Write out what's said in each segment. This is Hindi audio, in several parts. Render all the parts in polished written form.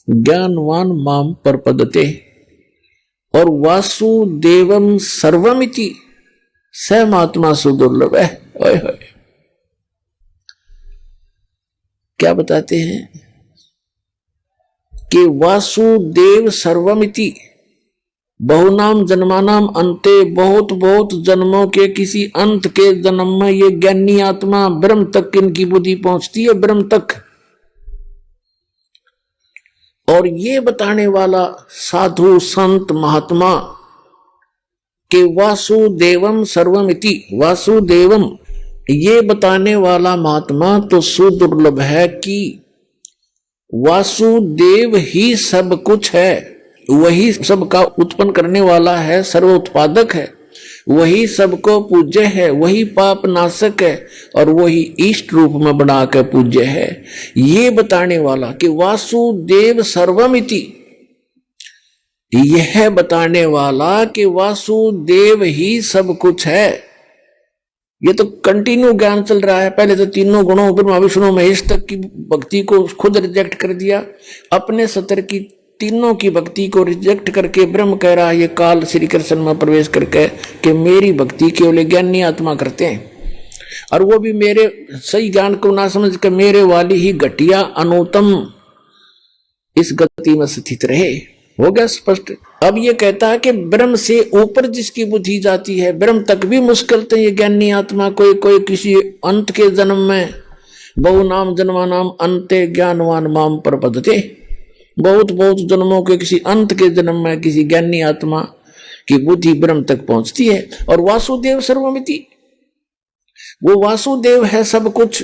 ज्ञानवान माम परपदते, और वासुदेवम सर्वमिति स महात्मा सुदुर्लभ है। क्या बताते हैं कि वासुदेव सर्वमिति, बहुनाम जन्मानाम अंते, बहुत बहुत जन्मों के किसी अंत के जन्म में ये ज्ञानी आत्मा ब्रह्म तक इनकी बुद्धि पहुंचती है, ब्रह्म तक। और ये बताने वाला साधु संत महात्मा के वासुदेवम सर्वमिति, वासुदेवम ये बताने वाला महात्मा तो सुदुर्लभ है कि वासुदेव ही सब कुछ है, वही सबका उत्पन्न करने वाला है, सर्व उत्पादक है, वही सबको पूज्य है, वही पाप नाशक है और वही इष्ट रूप में बना कर पूज्य है। ये बताने वाला कि वासुदेव सर्वमिति, यह बताने वाला कि वासुदेव ही सब कुछ है। ये तो कंटिन्यू ज्ञान चल रहा है। पहले तो तीनों गुणों ब्रह्मा विष्णु महेश तक की भक्ति को खुद रिजेक्ट कर दिया, अपने सतर की तीनों की भक्ति को रिजेक्ट करके ब्रह्म कह रहा है ये काल श्री कृष्ण में प्रवेश करके कि मेरी भक्ति केवल ज्ञानी आत्मा करते हैं, और वो भी मेरे सही ज्ञान को ना समझ कर मेरे वाली ही घटिया अनुतम इस गति में स्थित रहे। हो गया स्पष्ट। अब ये कहता है कि ब्रह्म से ऊपर जिसकी बुद्धि जाती है, ब्रह्म तक भी मुश्किल तो ये ज्ञानी आत्मा कोई कोई किसी अंत के जन्म में, बहु नाम जन्मानाम अंते ज्ञानवान माम प्रपद्यते, बहुत बहुत जन्मों के किसी अंत के जन्म में किसी ज्ञानी आत्मा की बुद्धि ब्रह्म तक पहुंचती है। और वासुदेव सर्वमिति, वो वासुदेव है सब कुछ,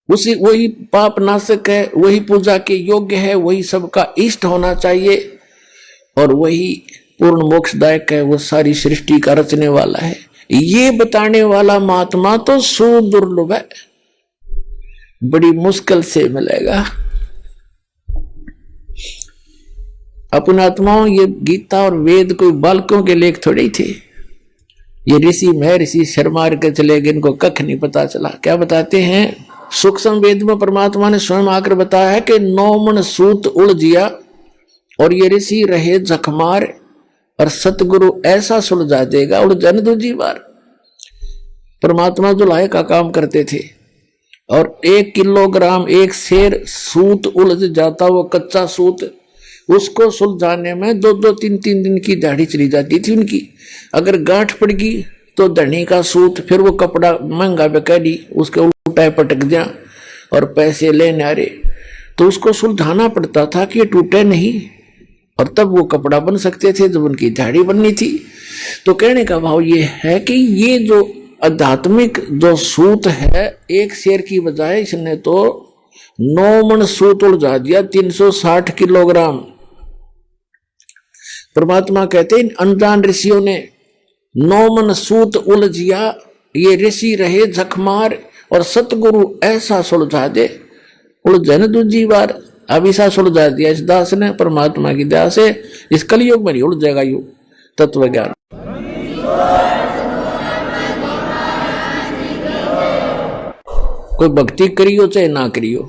उसी वही पाप नाशक है, वही पूजा के योग्य है, वही सबका इष्ट होना चाहिए और वही पूर्ण मोक्षदायक है, वो सारी सृष्टि का रचने वाला है। ये बताने वाला महात्मा तो सुदुर्लभ है, बड़ी मुश्किल से मिलेगा। अपने आत्माओं, ये गीता और वेद कोई बालकों के लेख थोड़े ही थे। ये ऋषि महर्षि शर्मार के चले गए, इनको कख नहीं पता चला। क्या बताते हैं सूक्ष्म वेद में परमात्मा ने स्वयं आकर बताया है कि 9 मन सूत उलझिया और ये ऋषि रहे जखमार और सतगुरु ऐसा सुलझा देगा उलझन दूजी बार। परमात्मा जुलाहे का काम करते थे और 1 किलोग्राम एक शेर सूत उलझ जाता, वो कच्चा सूत, उसको सुलझाने में 2-2, 3-3 दिन की दाढ़ी चली जाती थी उनकी। अगर गांठ पड़ गई तो धनी का सूत, फिर वो कपड़ा महंगा बेकारी, उसके उल्टा पटक जा और पैसे लेने आ रहे, तो उसको सुलझाना पड़ता था कि ये टूटे नहीं, और तब वो कपड़ा बन सकते थे जब उनकी दाढ़ी बननी थी। तो कहने का भाव ये है कि ये जो आध्यात्मिक जो सूत है, एक शेर की बजाय इसने तो 9 मन सूत उलझा दिया, 360 किलोग्राम। परमात्मा कहते हैं अनजान ऋषियों ने 9 मन सूत उलझिया, ये ऋषि रहे जखमार और सतगुरु ऐसा सुलझा दे उलझन दूजी बार। अब ऐसा सुलझा दिया इस दास ने, परमात्मा की दया से इस कलयुग में नहीं उलझेगा यू तत्व ज्ञान। कोई भक्ति करियो चाहे ना करियो,